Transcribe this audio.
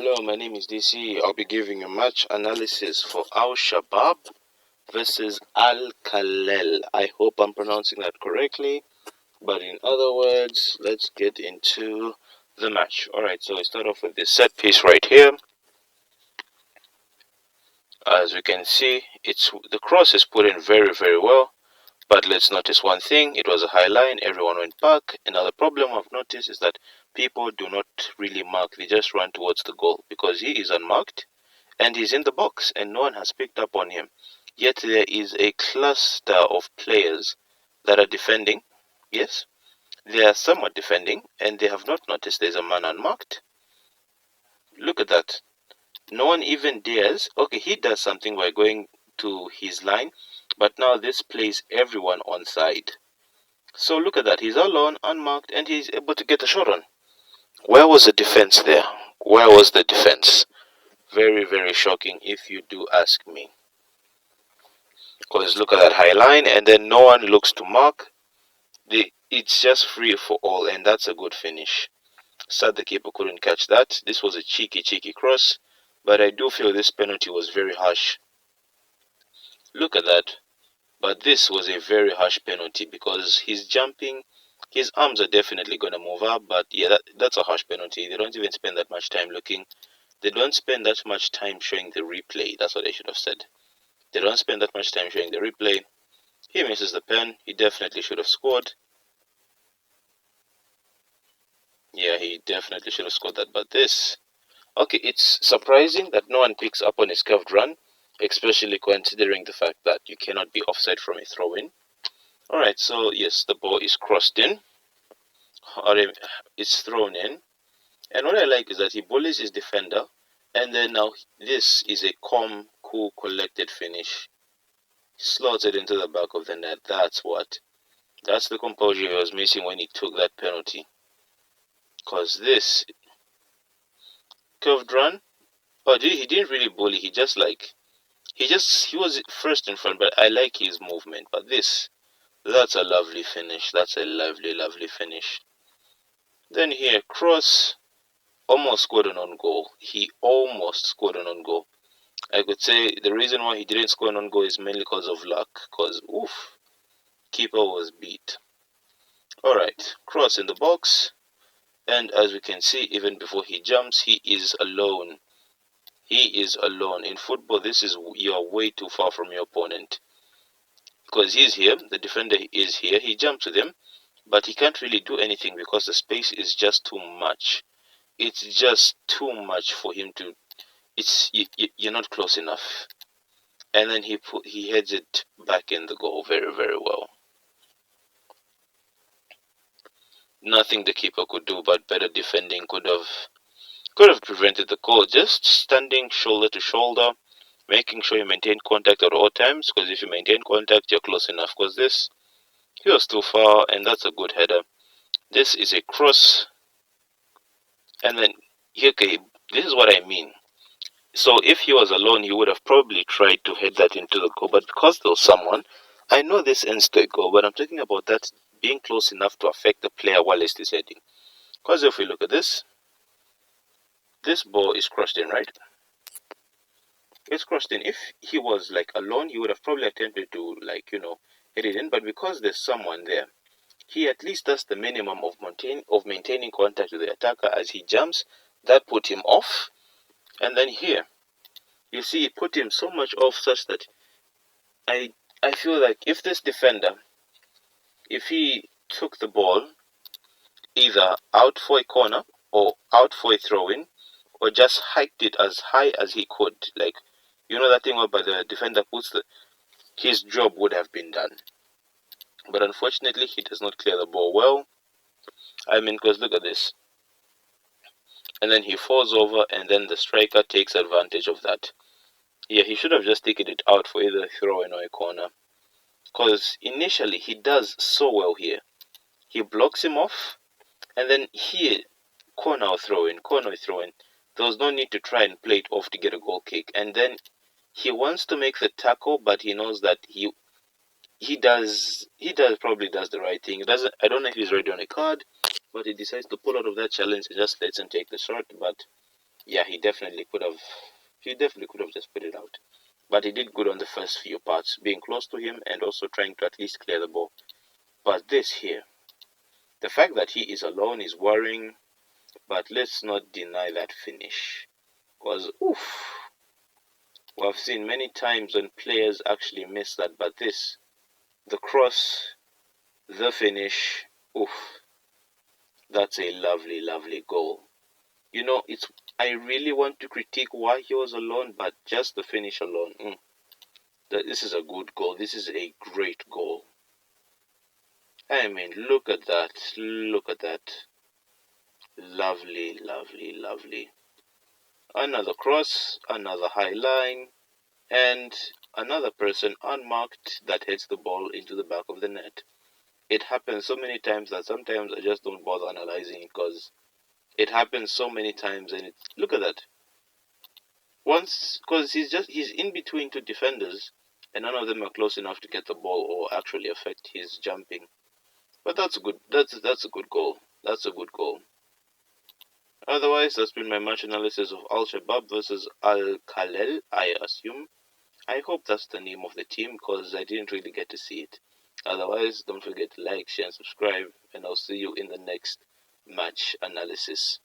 Hello, my name is DC. I'll be giving a match analysis for Al Shabab versus Al Khalel. I hope I'm pronouncing that correctly, but in other words, let's get into the match. Alright, so we start off with this set piece right here. As we can see, the cross is put in very, very well. But let's notice one thing, it was a high line, everyone went back. Another problem I've noticed is that people do not really mark, they just run towards the goal because he is unmarked and he's in the box and no one has picked up on him. Yet there is a cluster of players that are defending. Yes, they are somewhat defending and they have not noticed there's a man unmarked. Look at that. No one even dares. Okay, he does something by going to his line, but now this plays everyone on side. So look at that. He's alone, unmarked, and he's able to get a shot on. Where was the defense there? Where was the defense? Very, very shocking if you do ask me. Because look at that high line, and then no one looks to mark. It's just free for all, and that's a good finish. Sad the keeper couldn't catch that. This was a cheeky, cheeky cross, but I do feel this penalty was very harsh. Look at that. But this was a very harsh penalty because he's jumping. His arms are definitely going to move up, but yeah, that's a harsh penalty. They don't even spend that much time looking. They don't spend that much time showing the replay. That's what they should have said. They don't spend that much time showing the replay. He misses the pen. He definitely should have scored. Yeah, he definitely should have scored that. But this, okay, it's surprising that no one picks up on his curved run, especially considering the fact that you cannot be offside from a throw-in. Alright, so yes, the ball is crossed in, or it's thrown in. And what I like is that he bullies his defender, and then now this is a calm, cool, collected finish. Slots it into the back of the net. That's the composure he was missing when he took that penalty. Because this curved run, oh, he didn't really bully. He was first in front, but I like his movement. But that's a lovely finish. That's a lovely, lovely finish. Then here, cross, almost scored an own goal. He almost scored an own goal. I could say the reason why he didn't score an own goal is mainly because of luck. Because, oof, keeper was beat. Alright, cross in the box. And as we can see, even before he jumps, he is alone. He is alone. In football, you're way too far from your opponent. Because he's here, the defender is here, he jumps with him, but he can't really do anything because the space is just too much. It's just too much for him to. You're not close enough. And then he heads it back in the goal very, very well. Nothing the keeper could do, but better defending could have prevented the goal. Just standing shoulder to shoulder, making sure you maintain contact at all times. Because if you maintain contact, you're close enough. Because he was too far, and that's a good header. This is a cross, and then okay, this is what I mean. So if he was alone, he would have probably tried to head that into the goal. But because there was someone, I know this ends to a goal, but I'm talking about that being close enough to affect the player while he's heading. Because if we look at this ball is crossed in, right? It's crossed in. If he was like alone, he would have probably attempted to hit it in. But because there's someone there, he at least does the minimum of maintaining contact with the attacker as he jumps. That put him off. And then here, you see, it put him so much off such that I feel like if this defender, if he took the ball either out for a corner or out for a throw-in, or just hiked it as high as he could, like that thing where the defender puts his job would have been done. But unfortunately, he does not clear the ball well. I mean, because look at this. And then he falls over, and then the striker takes advantage of that. Yeah, he should have just taken it out for either a throw-in or a corner. Because initially, he does so well here. He blocks him off, and then here, corner or throw-in. There was no need to try and play it off to get a goal kick. And then he wants to make the tackle, but he knows that he probably does the right thing. I don't know if he's ready on a card, but he decides to pull out of that challenge and just lets him take the shot. But Yeah, he definitely could have just put it out. But he did good on the first few parts, being close to him and also trying to at least clear the ball. But this here, the fact that he is alone is worrying, but let's not deny that finish. Because, oof, we've seen many times when players actually miss that, but the cross, the finish, oof, that's a lovely, lovely goal. You know, I really want to critique why he was alone, but just the finish alone, this is a good goal. This is a great goal. I mean, look at that. Look at that. Lovely, lovely, lovely. Another cross, another high line, and another person unmarked that hits the ball into the back of the net. It happens so many times that sometimes I just don't bother analyzing it because it happens so many times and look at that. Once, because he's in between two defenders and none of them are close enough to get the ball or actually affect his jumping. But that's good. That's a good goal. That's a good goal. Otherwise, that's been my match analysis of Al Shabab versus Al Khalel, I assume. I hope that's the name of the team because I didn't really get to see it. Otherwise, don't forget to like, share, and subscribe, and I'll see you in the next match analysis.